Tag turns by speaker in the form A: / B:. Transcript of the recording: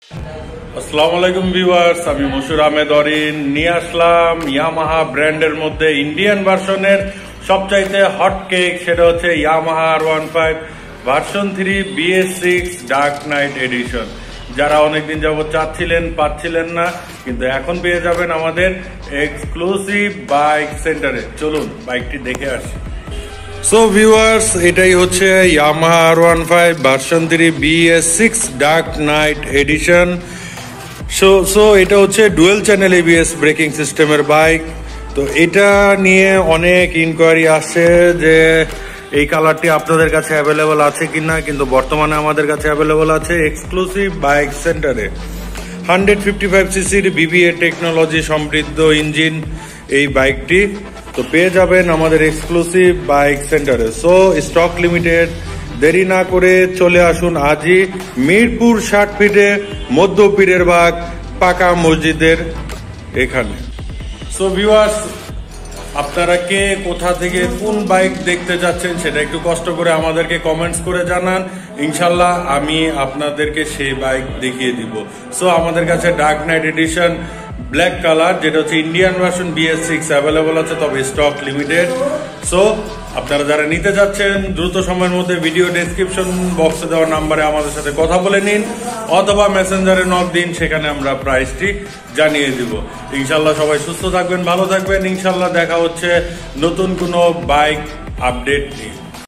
A: আসসালামু আলাইকুম ভিউয়ার্স, আমি মশুর আহমেদ অরিন নিয়ে আসলাম ইয়ামাহা ব্র্যান্ডের মধ্যে ইন্ডিয়ান ভার্সনের সবচাইতে হট কেক, সেটা হচ্ছে Yamaha R15 version 3 Bs6 dark knight edition. যারা অনেকদিন যাবত চাচ্ছিলেন পাচ্ছিলেন না, কিন্তু এখন পেয়ে যাবেন আমাদের এক্সক্লুসিভ বাইক সেন্টারে। চলুন বাইকটি দেখে আসি। সো ভিউয়ার্স, এটাই হচ্ছে Yamaha R15 version 3 Bs6 dark knight edition. So এটা হচ্ছে ডুয়েল চ্যানেল ABS ব্রেকিং সিস্টেমের বাইক। তো এটা নিয়ে অনেক ইনকোয়ারি আসছে যে এই কালারটি আপনাদের কাছে অ্যাভেলেবল আছে কিনা, কিন্তু বর্তমানে আমাদের কাছে অ্যাভেলেবল আছে এক্সক্লুসিভ বাইক সেন্টারে। 155cc BBA টেকনোলজি সমৃদ্ধ ইঞ্জিন এই বাইকটি তো পেয়ে যাবেন আমাদের এক্সক্লুসিভ বাইক সেন্টারে। সো স্টক লিমিটেড, দেরি না করে চলে আসুন আজই মিরপুর 60 ফিটে মধ্য পীরেরবাগ পাকা মসজিদের এখানে। সো ভিউয়ার্স, আপনারা কে কোথা থেকে কোন বাইক দেখতে যাচ্ছেন সেটা একটু কষ্ট করে আমাদেরকে কমেন্টস করে জানান। ইনশাল্লাহ আমি আপনাদেরকে সেই বাইক দেখিয়ে দিব। সো আমাদের কাছে dark knight addition black colour, যেটা হচ্ছে ইন্ডিয়ান ভার্সন Bs6 অ্যাভেলেবল আছে, তবে স্টক লিমিটেড। সো আপনারা যারা নিতে যাচ্ছেন দ্রুত সময়ের মধ্যে ভিডিও ডেসক্রিপশন বক্সে দেওয়া নাম্বারে আমাদের সাথে কথা বলে নিন, অথবা মেসেঞ্জারে নক দিন, সেখানে আমরা প্রাইসটি জানিয়ে দিব। ইনশাল্লাহ সবাই সুস্থ থাকবেন, ভালো থাকবেন। ইনশাল্লাহ দেখা হচ্ছে নতুন কোনো বাইক আপডেট নিয়ে।